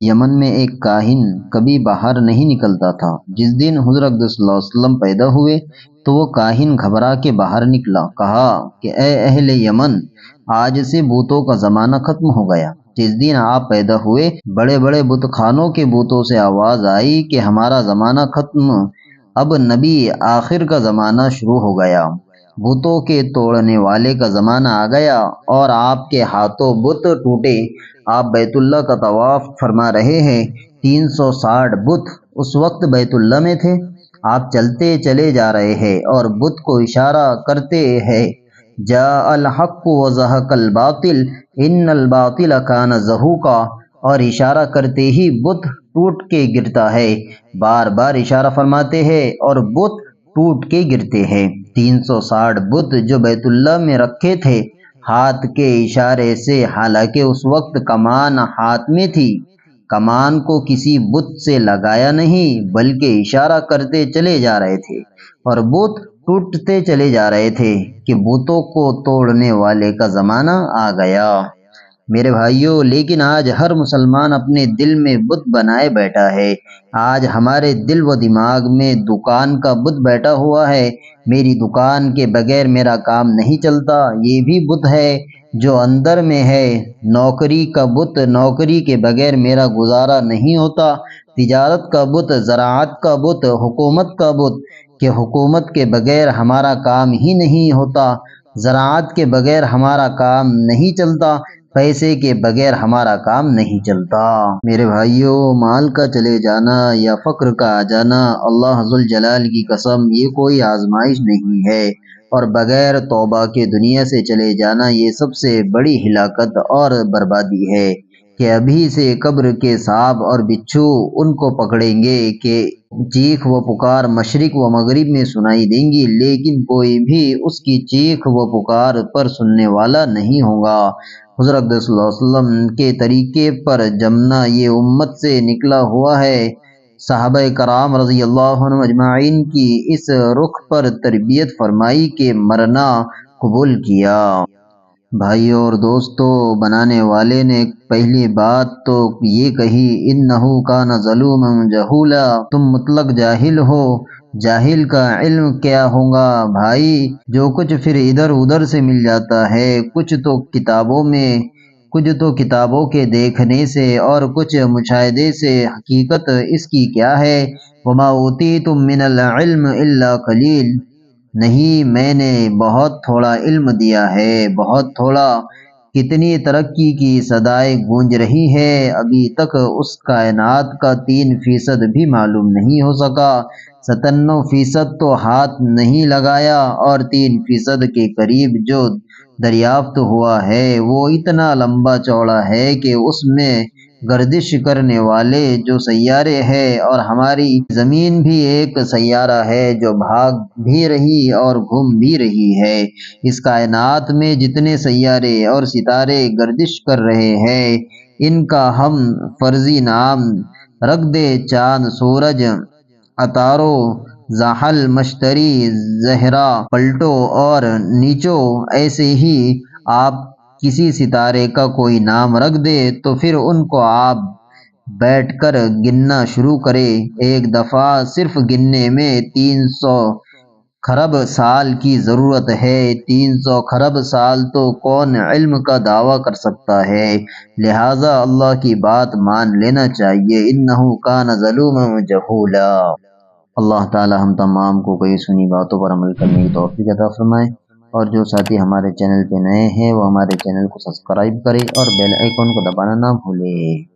یمن میں ایک کاہن کبھی باہر نہیں نکلتا تھا۔ جس دن حضور اقدس صلی اللہ علیہ وسلم پیدا ہوئے تو وہ کاہن گھبرا کے باہر نکلا، کہا کہ اے اہل یمن، آج سے بتوں کا زمانہ ختم ہو گیا۔ جس دن آپ پیدا ہوئے بڑے بڑے بت خانوں کے بتوں سے آواز آئی کہ ہمارا زمانہ ختم، اب نبی آخر کا زمانہ شروع ہو گیا، بتوں کے توڑنے والے کا زمانہ آ گیا اور آپ کے ہاتھوں بت ٹوٹے۔ آپ بیت اللہ کا طواف فرما رہے ہیں، 360 بت اس وقت بیت اللہ میں تھے۔ آپ چلتے چلے جا رہے ہیں اور بت کو اشارہ کرتے ہیں، جاء الحق وزهق الباطل ان الباطل کان زہوقا، اور اشارہ کرتے ہی بت ٹوٹ کے گرتا ہے، بار بار اشارہ فرماتے ہیں اور بت ٹوٹ کے گرتے ہیں۔ 360 بت جو بیت اللہ میں رکھے تھے ہاتھ کے اشارے سے، حالانکہ اس وقت کمان ہاتھ میں تھی، کمان کو کسی بت سے لگایا نہیں بلکہ اشارہ کرتے چلے جا رہے تھے اور بت ٹوٹتے چلے جا رہے تھے کہ بتوں کو توڑنے والے کا زمانہ آ گیا۔ میرے بھائیوں، لیکن آج ہر مسلمان اپنے دل میں بت بنائے بیٹھا ہے۔ آج ہمارے دل و دماغ میں دکان کا بت بیٹھا ہوا ہے، میری دکان کے بغیر میرا کام نہیں چلتا، یہ بھی بت ہے جو اندر میں ہے۔ نوکری کا بت، نوکری کے بغیر میرا گزارا نہیں ہوتا۔ تجارت کا بت، زراعت کا بت، حکومت کا بت کہ حکومت کے بغیر ہمارا کام ہی نہیں ہوتا، زراعت کے بغیر ہمارا کام نہیں چلتا، پیسے کے بغیر ہمارا کام نہیں چلتا۔ میرے بھائیوں، مال کا چلے جانا یا فقر کا آ جانا، اللہ ذوالجلال کی قسم یہ کوئی آزمائش نہیں ہے، اور بغیر توبہ کے دنیا سے چلے جانا یہ سب سے بڑی ہلاکت اور بربادی ہے کہ ابھی سے قبر کے سانپ اور بچھو ان کو پکڑیں گے کہ چیخ و پکار مشرق و مغرب میں سنائی دیں گی، لیکن کوئی بھی اس کی چیخ و پکار پر سننے والا نہیں ہوگا۔ حضور اقدس صلی اللہ علیہ وسلم کے طریقے پر جمنا یہ امت سے نکلا ہوا ہے۔ صحابہ کرام رضی اللہ عنہ اجمعین کی اس رخ پر تربیت فرمائی کہ مرنا قبول کیا۔ بھائیو اور دوستو، بنانے والے نے پہلی بات تو یہ کہی انہو کان ظلوما جہولا، تم مطلق جاہل ہو، جاہل کا علم کیا ہوگا بھائی؟ جو کچھ پھر ادھر ادھر سے مل جاتا ہے، کچھ تو کتابوں کے دیکھنے سے اور کچھ مشاہدے سے، حقیقت اس کی کیا ہے؟ وما اوتیتم من العلم الا قلیل، نہیں میں نے بہت تھوڑا علم دیا ہے، بہت تھوڑا۔ کتنی ترقی کی صدائیں گونج رہی ہے، ابھی تک اس کائنات کا 3% بھی معلوم نہیں ہو سکا، 97% تو ہاتھ نہیں لگایا، اور 3% کے قریب جو دریافت ہوا ہے وہ اتنا لمبا چوڑا ہے کہ اس میں گردش کرنے والے جو سیارے ہیں، اور ہماری زمین بھی ایک سیارہ ہے جو بھاگ بھی رہی اور گھوم بھی رہی ہے۔ اس کائنات میں جتنے سیارے اور ستارے گردش کر رہے ہیں، ان کا ہم فرضی نام رکھ دے چاند، سورج، عطارد، زحل، مشتری، زہرہ، پلٹو اور نیچو، ایسے ہی آپ کسی ستارے کا کوئی نام رکھ دے تو پھر ان کو آپ بیٹھ کر گننا شروع کریں۔ ایک دفعہ صرف گننے میں 300 خرب سال کی ضرورت ہے۔ 300 خرب سال تو کون علم کا دعویٰ کر سکتا ہے؟ لہٰذا اللہ کی بات مان لینا چاہیے، انہ کان ظلوما جہولا۔ اللہ تعالی ہم تمام کو کئی سنی باتوں پر عمل کرنے کی توفیق عطا فرمائے، اور جو ساتھی ہمارے چینل پہ نئے ہیں وہ ہمارے چینل کو سبسکرائب کریں اور بیل آئیکن کو دبانا نہ بھولیں۔